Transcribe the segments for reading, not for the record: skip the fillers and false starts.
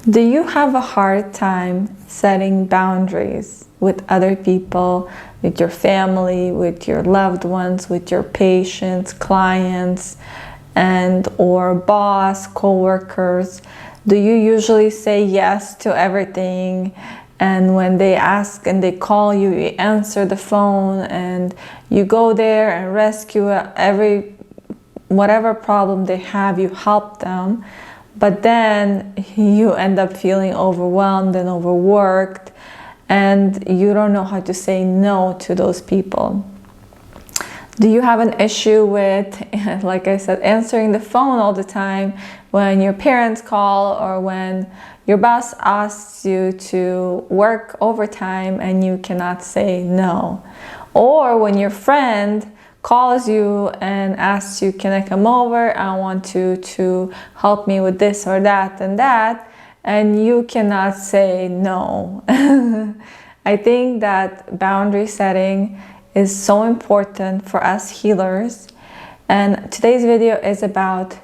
Do you have a hard time setting boundaries with other people, with your family, with your loved ones, with your patients, clients, and or boss, co-workers? Do you usually say yes to everything? And when they ask and they call you, you answer the phone and you go there and rescue whatever problem they have, you help them. But then you end up feeling overwhelmed and overworked, and you don't know how to say no to those people. Do you have an issue with, like I said, answering the phone all the time when your parents call, or when your boss asks you to work overtime and you cannot say no? Or when your friend calls you and asks you, can I come over? I want you to help me with this or that and that, and you cannot say no. I think that boundary setting is so important for us healers. And today's video is about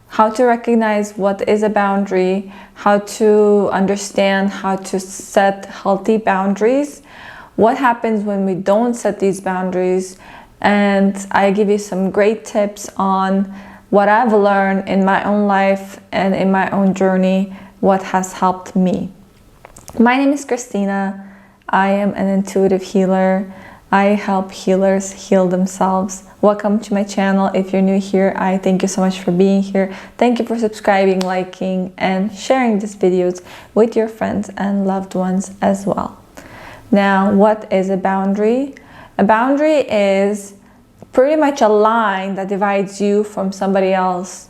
how to recognize what is a boundary, how to understand how to set healthy boundaries, what happens when we don't set these boundaries, and I give you some great tips on what I've learned in my own life and in my own journey, what has helped me. My name is Christina. I am an intuitive healer. I help healers heal themselves. Welcome to my channel. If you're new here, I thank you so much for being here. Thank you for subscribing, liking, and sharing these videos with your friends and loved ones as well. Now, what is a boundary? A boundary is pretty much a line that divides you from somebody else.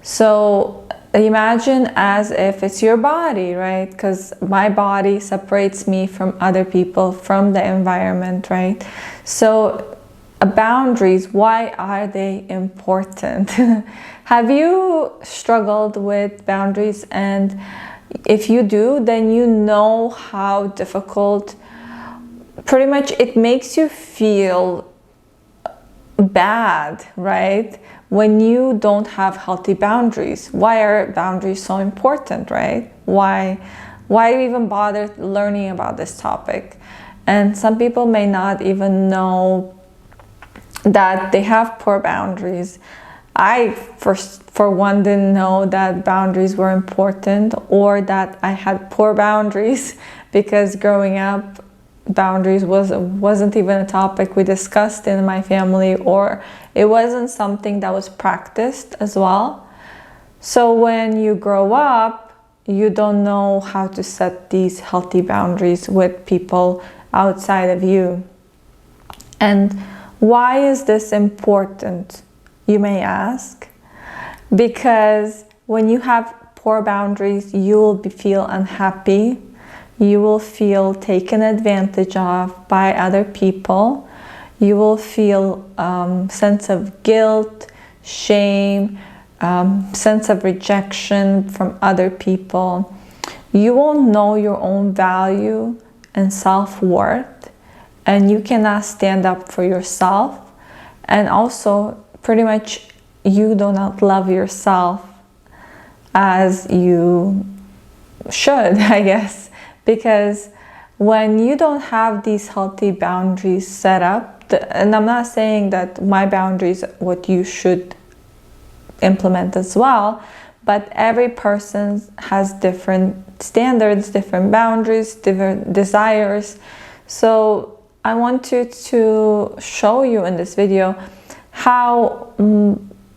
So imagine as if it's your body, right? Because my body separates me from other people, from the environment, right? So boundaries, why are they important? Have you struggled with boundaries? And if you do, then you know how difficult, pretty much it makes you feel bad, right? When you don't have healthy boundaries. Why are boundaries so important, right? Why even bother learning about this topic? And some people may not even know that they have poor boundaries. I, for one, didn't know that boundaries were important, or that I had poor boundaries, because growing up, boundaries wasn't even a topic we discussed in my family, or it wasn't something that was practiced as well. So when you grow up, you don't know how to set these healthy boundaries with people outside of you. And why is this important, you may ask? Because when you have poor boundaries, you will feel unhappy. You will feel taken advantage of by other people. You will feel sense of guilt, shame, sense of rejection from other people. You won't know your own value and self-worth, and you cannot stand up for yourself. And also, pretty much, you do not love yourself as you should, I guess. Because when you don't have these healthy boundaries set up, and I'm not saying that my boundaries are what you should implement as well, but every person has different standards, different boundaries, different desires. So I wanted to show you in this video how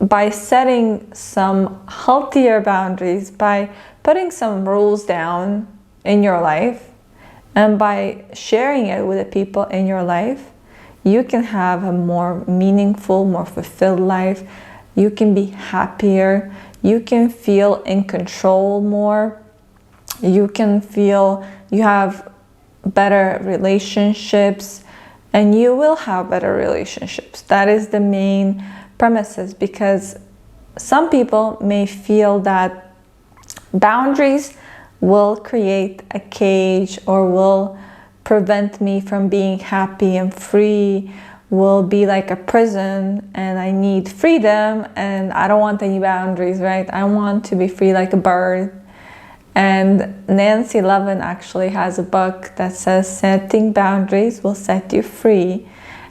by setting some healthier boundaries, by putting some rules down in your life, and by sharing it with the people in your life, you can have a more meaningful, more fulfilled life. You can be happier. You can feel in control more. You can feel you have better relationships, and you will have better relationships. That is the main premises, because some people may feel that boundaries will create a cage, or will prevent me from being happy and free, will be like a prison, and I need freedom, and I don't want any boundaries, right? I want to be free like a bird. And Nancy Levin actually has a book that says setting boundaries will set you free.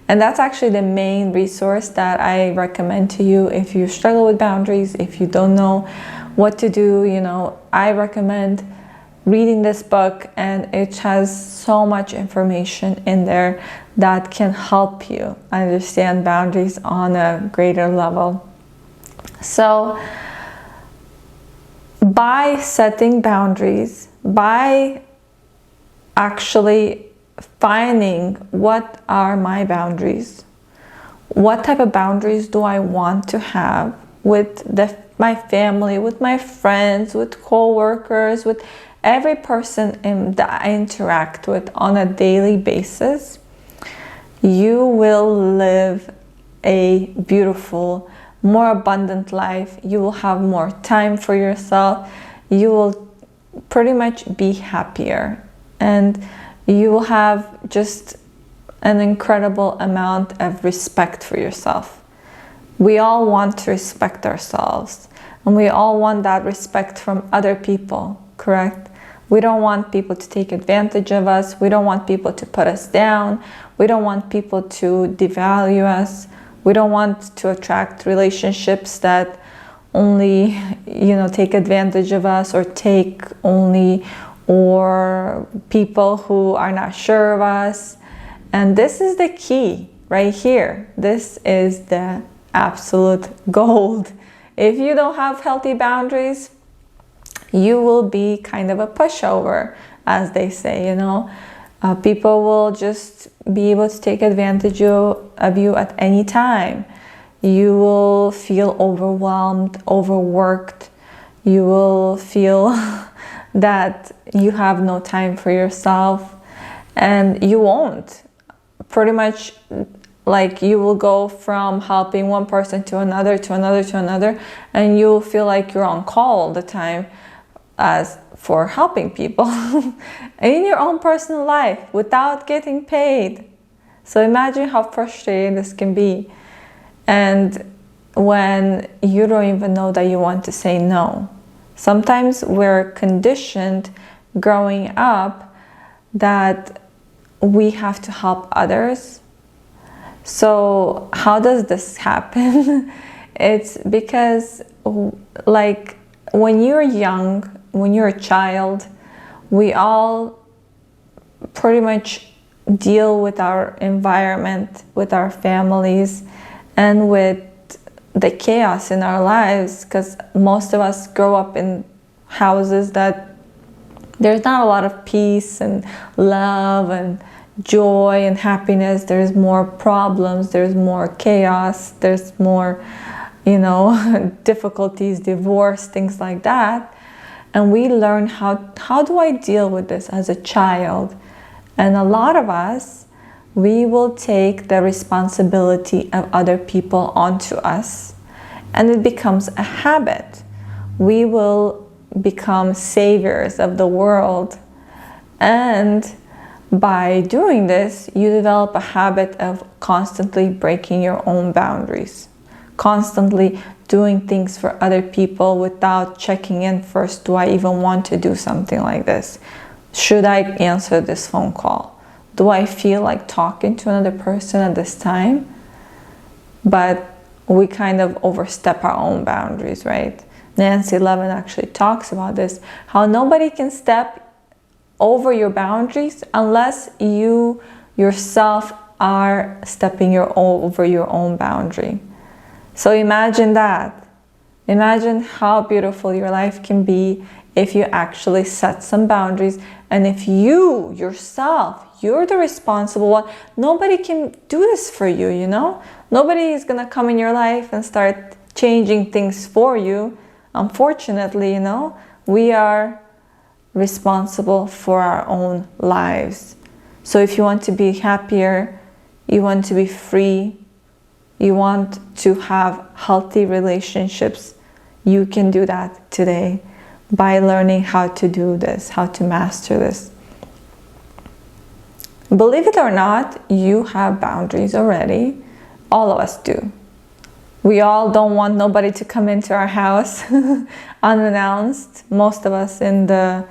And that's actually the main resource that I recommend to you if you struggle with boundaries, if you don't know what to do. You know, I recommend reading this book, and it has so much information in there that can help you understand boundaries on a greater level. So by setting boundaries, by actually finding what are my boundaries, what type of boundaries do I want to have with my family, with my friends, with co-workers, with every person that I interact with on a daily basis, you will live a beautiful, more abundant life. You will have more time for yourself. You will pretty much be happier, and you will have just an incredible amount of respect for yourself. We all want to respect ourselves, and we all want that respect from other people, correct? We don't want people to take advantage of us. We don't want people to put us down. We don't want people to devalue us. We don't want to attract relationships that only, take advantage of us, or take only, or people who are not sure of us. And this is the key right here. This is the absolute gold. If you don't have healthy boundaries, you will be kind of a pushover, as they say, People will just be able to take advantage of you at any time. You will feel overwhelmed, overworked. You will feel that you have no time for yourself, and you won't. Pretty much, like, you will go from helping one person to another, to another, to another, and you'll feel like you're on call all the time as for helping people in your own personal life without getting paid. So imagine how frustrating this can be. And when you don't even know that you want to say no. Sometimes we're conditioned growing up that we have to help others. So how does this happen? It's because, like, when you're young, when you're a child, we all pretty much deal with our environment, with our families, and with the chaos in our lives, because most of us grow up in houses that there's not a lot of peace and love and joy and happiness. There's more problems, there's more chaos, there's more, difficulties, divorce, things like that. And we learn how do I deal with this as a child? And a lot of us, we will take the responsibility of other people onto us, and it becomes a habit. We will become saviors of the world. And by doing this, you develop a habit of constantly breaking your own boundaries, constantly doing things for other people without checking in first. Do I even want to do something like this? Should I answer this phone call? Do I feel like talking to another person at this time? But we kind of overstep our own boundaries, right? Nancy Levin actually talks about this, how nobody can step over your boundaries unless you yourself are stepping over your own boundary. So imagine that. Imagine how beautiful your life can be if you actually set some boundaries, and if you yourself, you're the responsible one. Nobody can do this for you, Nobody is gonna come in your life and start changing things for you. Unfortunately, we are responsible for our own lives. So if you want to be happier, you want to be free, you want to have healthy relationships, you can do that today by learning how to do this, how to master this. Believe it or not, you have boundaries already. All of us do. We all don't want nobody to come into our house unannounced. Most of us in the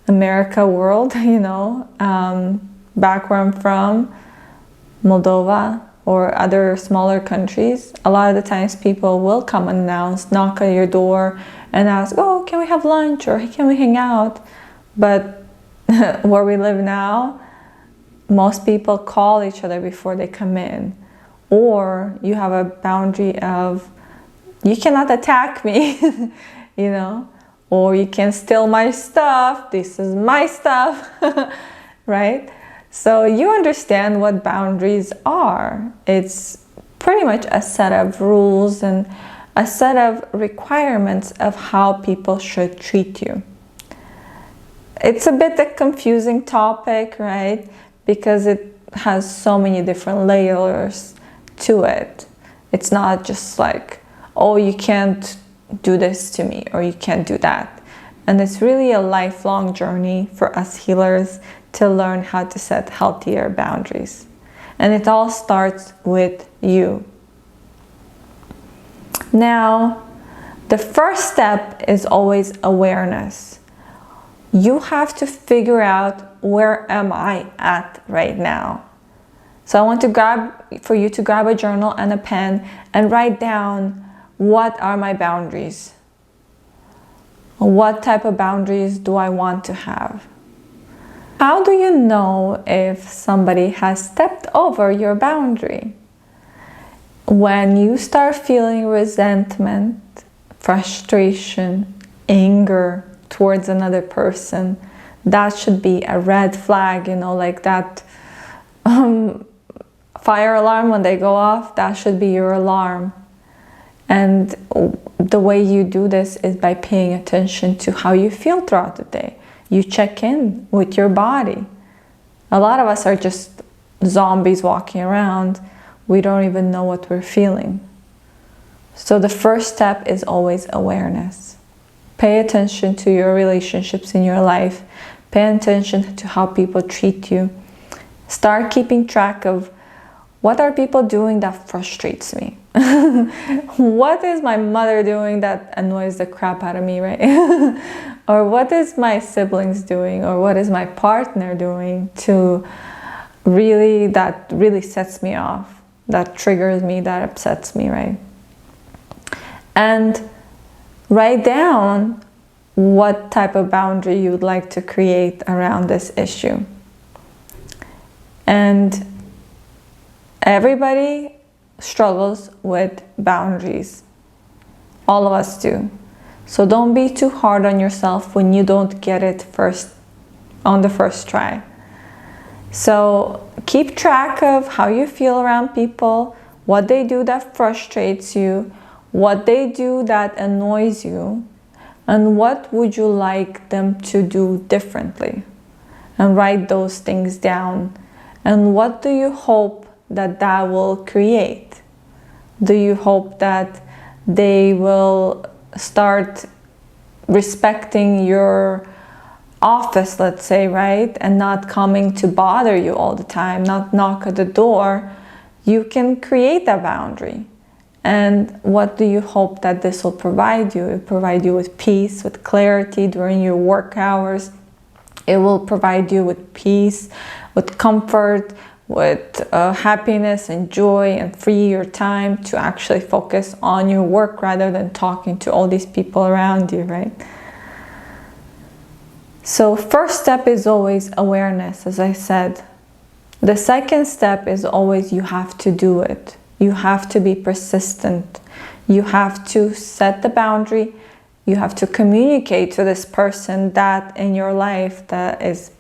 America world, you know, back where I'm from, Moldova or other smaller countries, a lot of the times people will come unannounced, knock on your door and ask, oh, can we have lunch or can we hang out? But where we live now, most people call each other before they come in. Or you have a boundary of, you cannot attack me, you know, or you can steal my stuff, this is my stuff, right? So you understand what boundaries are. It's pretty much a set of rules and a set of requirements of how people should treat you. It's a bit a confusing topic, right? Because it has so many different layers to it. It's not just like, oh, you can't do this to me or you can't do that. And it's really a lifelong journey for us healers to learn how to set healthier boundaries. And it all starts with you. Now, the first step is always awareness. You have to figure out, where am I at right now? So I want for you to grab a journal and a pen and write down, what are my boundaries? What type of boundaries do I want to have? How do you know if somebody has stepped over your boundary? When you start feeling resentment, frustration, anger towards another person, that should be a red flag, you know, like that fire alarm when they go off, that should be your alarm. And the way you do this is by paying attention to how you feel throughout the day. You check in with your body. A lot of us are just zombies walking around. We don't even know what we're feeling. So the first step is always awareness. Pay attention to your relationships in your life. Pay attention to how people treat you. Start keeping track of, what are people doing that frustrates me? What is my mother doing that annoys the crap out of me, right? Or what is my siblings doing? Or what is my partner doing that really sets me off, that triggers me, that upsets me, right? And write down what type of boundary you would like to create around this issue. And everybody struggles with boundaries. All of us do. So don't be too hard on yourself when you don't get it on the first try. So keep track of how you feel around people, what they do that frustrates you, what they do that annoys you, and what would you like them to do differently. And write those things down. And what do you hope that will create? Do you hope that they will start respecting your office, let's say, right? And not coming to bother you all the time, not knock at the door. You can create that boundary. And what do you hope that this will provide you? It will provide you with peace, with clarity during your work hours. It will provide you with peace, with comfort, with happiness and joy, and free your time to actually focus on your work rather than talking to all these people around you, right? So first step is always awareness, as I said. The second step is always, you have to do it. You have to be persistent. You have to set the boundary. You have to communicate to this person that in your life that is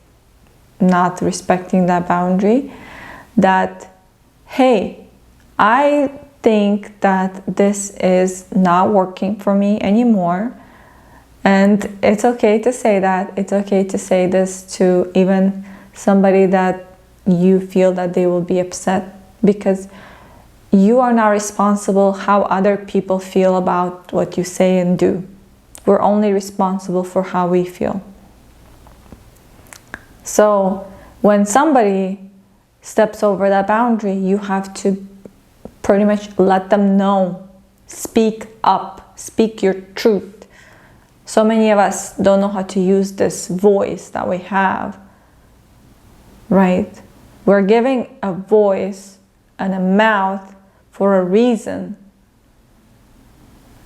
not respecting that boundary, that, hey, I think that this is not working for me anymore. And it's okay to say that. It's okay to say this to even somebody that you feel that they will be upset, because you are not responsible how other people feel about what you say and do. We're only responsible for how we feel. So when somebody steps over that boundary, you have to pretty much let them know Speak up, speak your truth. So many of us don't know how to use this voice that we have, right? We're giving a voice and a mouth for a reason.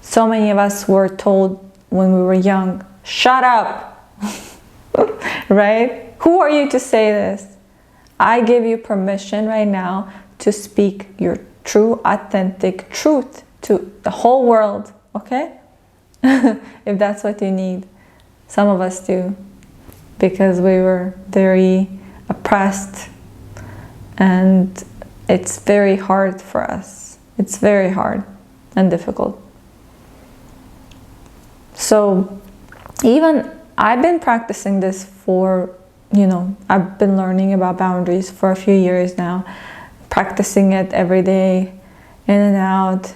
So many of us were told when we were young, shut up, right? Who are you to say this? I give you permission right now to speak your true, authentic truth to the whole world, okay? If that's what you need. Some of us do, because we were very oppressed, and it's very hard for us. It's very hard and difficult. So even I've been practicing this for, I've been learning about boundaries for a few years now, practicing it every day, in and out.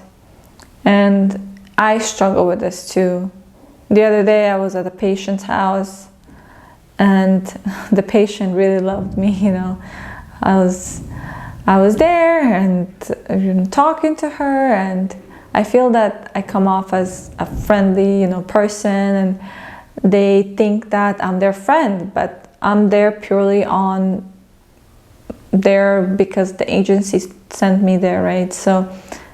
And I struggle with this too. The other day I was at a patient's house, and the patient really loved me, I was there and talking to her, and I feel that I come off as a friendly, person, and they think that I'm their friend, but I'm there purely because the agency sent me there, right? So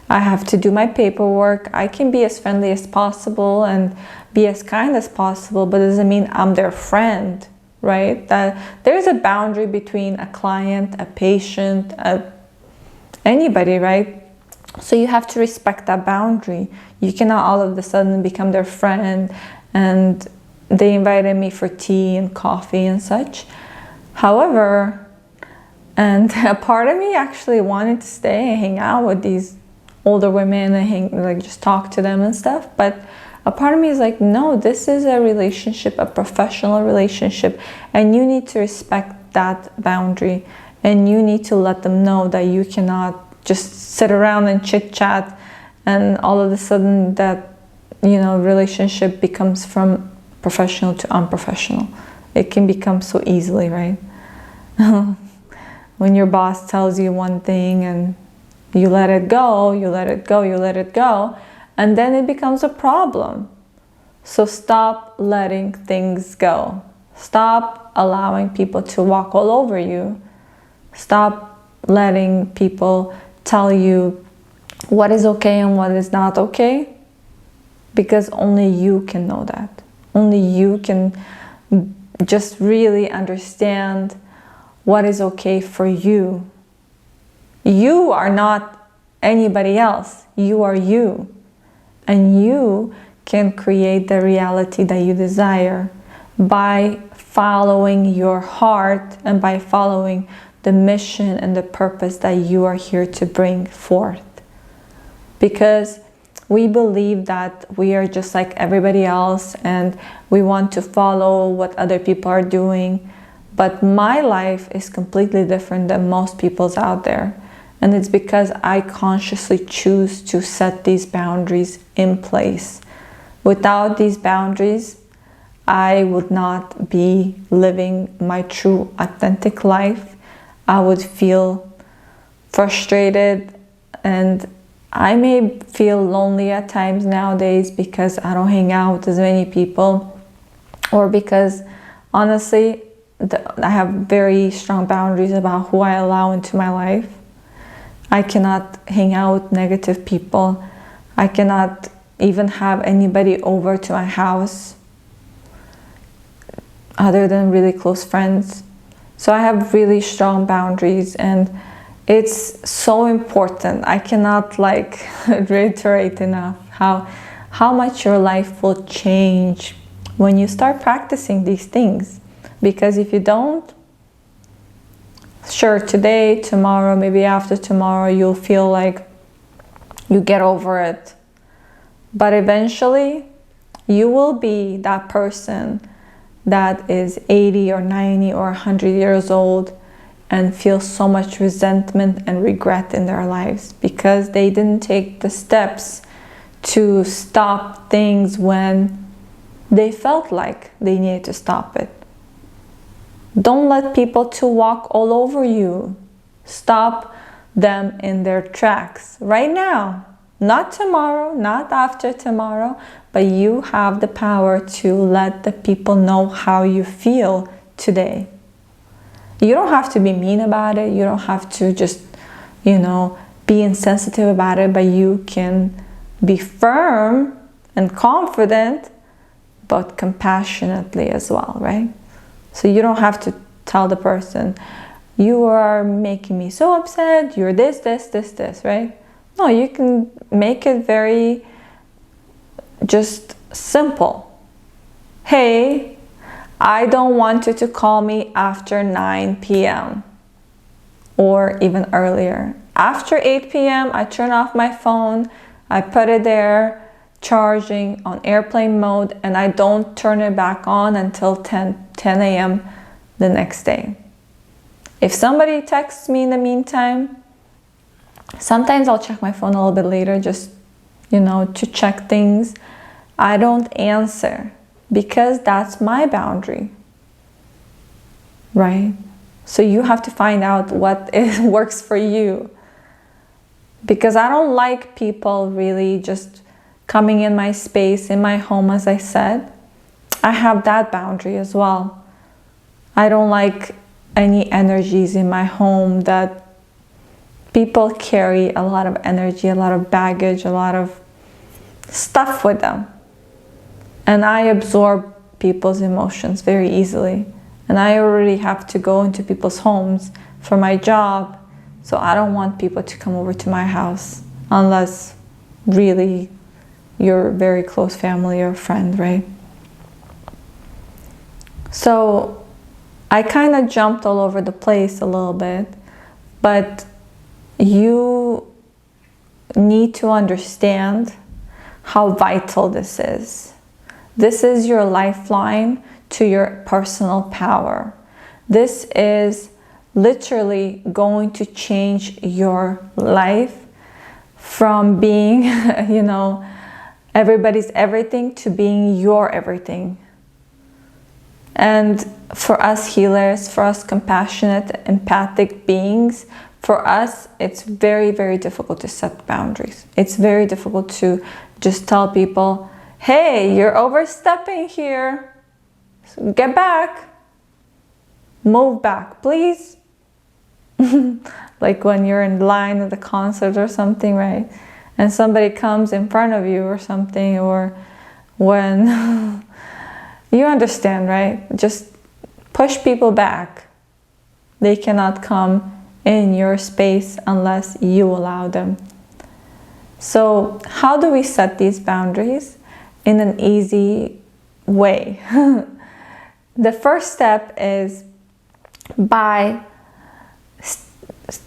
I have to do my paperwork. I can be as friendly as possible and be as kind as possible, but it doesn't mean I'm their friend, right? That there's a boundary between a client, a patient, anybody, right? So you have to respect that boundary. You cannot all of a sudden become their friend, and they invited me for tea and coffee and such. However, and a part of me actually wanted to stay and hang out with these older women and just talk to them and stuff. But a part of me is like, no, this is a relationship, a professional relationship, and you need to respect that boundary, and you need to let them know that you cannot just sit around and chit chat, and all of a sudden that, relationship becomes from professional to unprofessional. It can become so easily, right? When your boss tells you one thing and you let it go, and then it becomes a problem. So stop letting things go. Stop allowing people to walk all over you. Stop letting people tell you what is okay and what is not okay, because only you can know that. Only you can just really understand what is okay for you. You are not anybody else. You are you. And you can create the reality that you desire by following your heart and by following the mission and the purpose that you are here to bring forth. Because we believe that we are just like everybody else, and we want to follow what other people are doing. But my life is completely different than most people's out there. And it's because I consciously choose to set these boundaries in place. Without these boundaries, I would not be living my true, authentic life. I would feel frustrated, and I may feel lonely at times nowadays because I don't hang out with as many people, or because honestly, I have very strong boundaries about who I allow into my life. I cannot hang out with negative people. I cannot even have anybody over to my house other than really close friends. So I have really strong boundaries, and it's so important. I cannot reiterate enough how much your life will change when you start practicing these things. Because if you don't, sure, today, tomorrow, maybe after tomorrow, you'll feel like you get over it. But eventually, you will be that person that is 80 or 90 or 100 years old and feel so much resentment and regret in their lives because they didn't take the steps to stop things when they felt like they needed to stop it. Don't let people to walk all over you. Stop them in their tracks right now. Not tomorrow, not after tomorrow, but you have the power to let the people know how you feel today. You don't have to be mean about it. You don't have to just, be insensitive about it, but you can be firm and confident, but compassionately as well, right? So you don't have to tell the person, you are making me so upset, you're this, right? No, you can make it very just simple. Hey, I don't want you to call me after 9 p.m. or even earlier. After 8 p.m., I turn off my phone, I put it there, charging on airplane mode, and I don't turn it back on until 10 a.m. the next day. If somebody texts me in the meantime, sometimes I'll check my phone a little bit later, just, to check things. I don't answer because that's my boundary, right? So you have to find out what works for you. Because I don't like people really just coming in my space, in my home, as I said. I have that boundary as well. I don't like any energies in my home that people carry a lot of energy, a lot of baggage, a lot of stuff with them. And I absorb people's emotions very easily. And I already have to go into people's homes for my job. So I don't want people to come over to my house unless really you're very close family or friend, right? So I kind of jumped all over the place a little bit, but you need to understand how vital this is. This is your lifeline to your personal power. This is literally going to change your life from being, everybody's everything to being your everything. And for us healers, for us compassionate, empathic beings, for us, it's very, very difficult to set boundaries. It's very difficult to just tell people, hey, you're overstepping here. Get back. Move back, please. Like when you're in line at the concert or something, right? And somebody comes in front of you or something, or when you understand, right? Just push people back. They cannot come in your space unless you allow them. So how do we set these boundaries in an easy way? The first step is by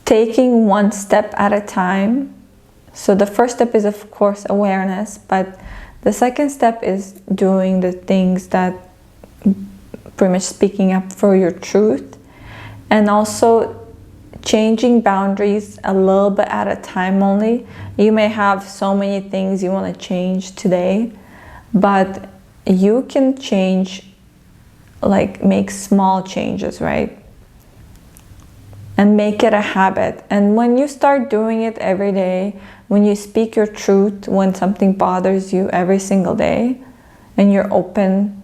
taking one step at a time. So the first step is, of course, awareness, but the second step is doing the things that pretty much speaking up for your truth, and also changing boundaries a little bit at a time only. You may have so many things you want to change today, but you can change, like make small changes, right? And make it a habit. And when you start doing it every day, when you speak your truth, when something bothers you every single day, and you're open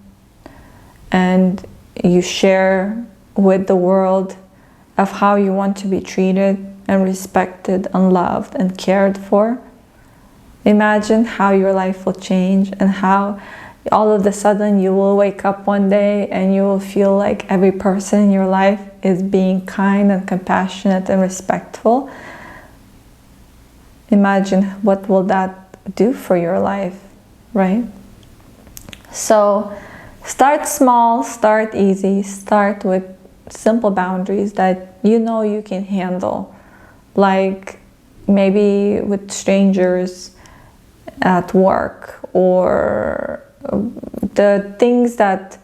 and you share with the world of how you want to be treated and respected and loved and cared for, imagine how your life will change, and how all of a sudden you will wake up one day and you will feel like every person in your life is being kind and compassionate and respectful. Imagine what will that do for your life, right? So start small, start easy, start with simple boundaries that you can handle, like maybe with strangers at work, or the things that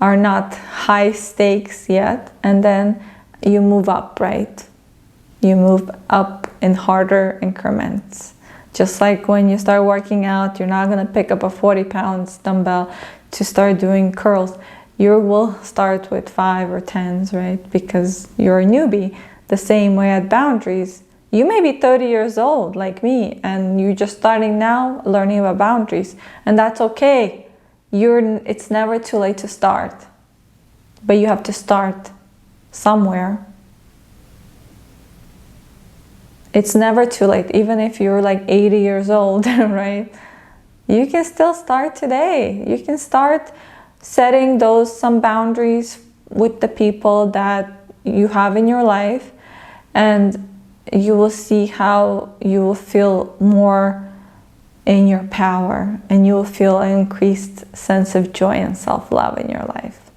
are not high stakes yet, and then you move up, right? You move up in harder increments. Just like when you start working out, you're not going to pick up a 40 pounds dumbbell to start doing curls. You will start with 5 or 10s, right? Because you're a newbie. The same way at boundaries, You may be 30 years old like me, and you're just starting now learning about boundaries, and that's okay. It's never too late to start, but you have to start somewhere. It's never too late, even if you're like 80 years old, right? You can still start today. You can start setting some boundaries with the people that you have in your life, and you will see how you will feel more in your power, and you will feel an increased sense of joy and self-love in your life.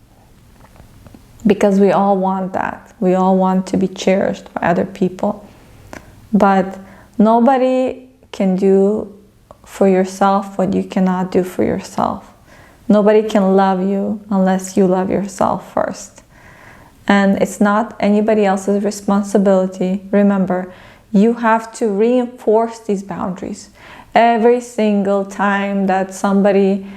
Because we all want that. We all want to be cherished by other people. But nobody can do for yourself what you cannot do for yourself. Nobody can love you unless you love yourself first. And it's not anybody else's responsibility. Remember, you have to reinforce these boundaries. Every single time that somebody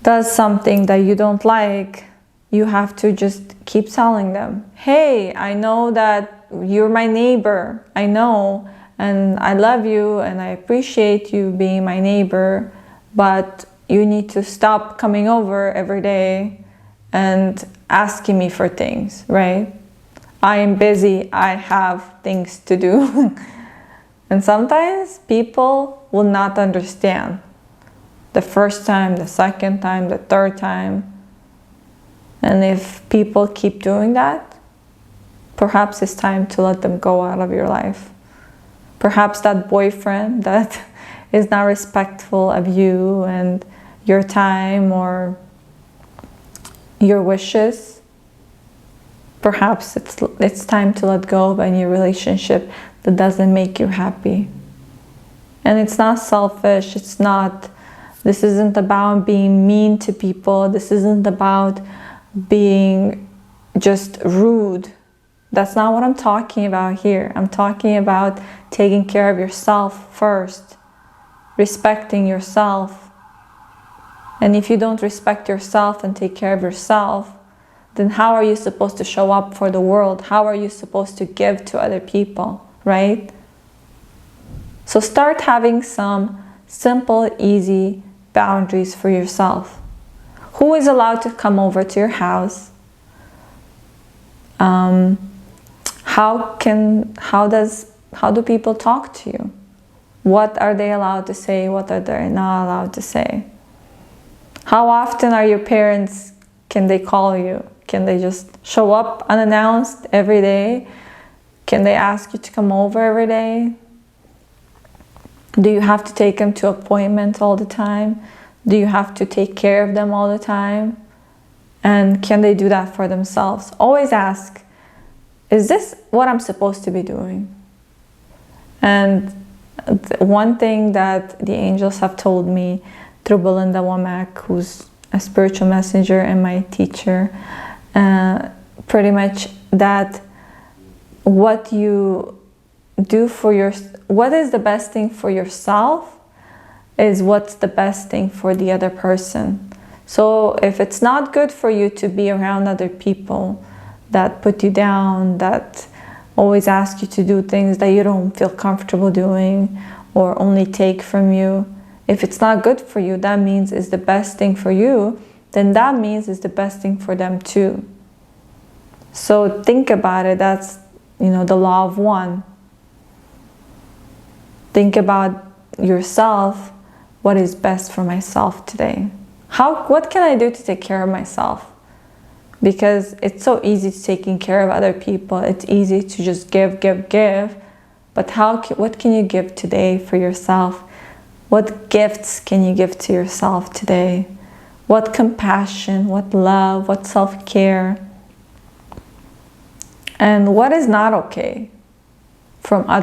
does something that you don't like, you have to just keep telling them, hey, I know that you're my neighbor, I know, and I love you and I appreciate you being my neighbor, but you need to stop coming over every day and asking me for things, right? I am busy, I have things to do. And sometimes people will not understand the first time, the second time, the third time. And if people keep doing that, perhaps it's time to let them go out of your life. Perhaps that boyfriend that is not respectful of you and your time or your wishes, perhaps it's time to let go of any relationship that doesn't make you happy. And it's not selfish. This isn't about being mean to people. This isn't about being just rude. That's not what I'm talking about here. I'm talking about taking care of yourself first, respecting yourself. And if you don't respect yourself and take care of yourself, then how are you supposed to show up for the world? How are you supposed to give to other people, right? So start having some simple, easy boundaries for yourself. Who is allowed to come over to your house? How do people talk to you? What are they allowed to say? What are they not allowed to say? How often are your parents, can they call you? Can they just show up unannounced every day? Can they ask you to come over every day? Do you have to take them to appointments all the time? Do you have to take care of them all the time? And can they do that for themselves? Always ask, is this what I'm supposed to be doing? And one thing that the angels have told me through Belinda Womack, who's a spiritual messenger and my teacher, pretty much that what you do what is the best thing for yourself is what's the best thing for the other person. So if it's not good for you to be around other people that put you down, that always ask you to do things that you don't feel comfortable doing or only take from you, if it's not good for you, that means it's the best thing for you, then that means it's the best thing for them too. So think about it. That's, the law of one. Think about yourself. What is best for myself today? What can I do to take care of myself? Because it's so easy to taking care of other people. It's easy to just give. But what can you give today for yourself? What gifts can you give to yourself today? What compassion, what love, what self-care? And what is not okay from others?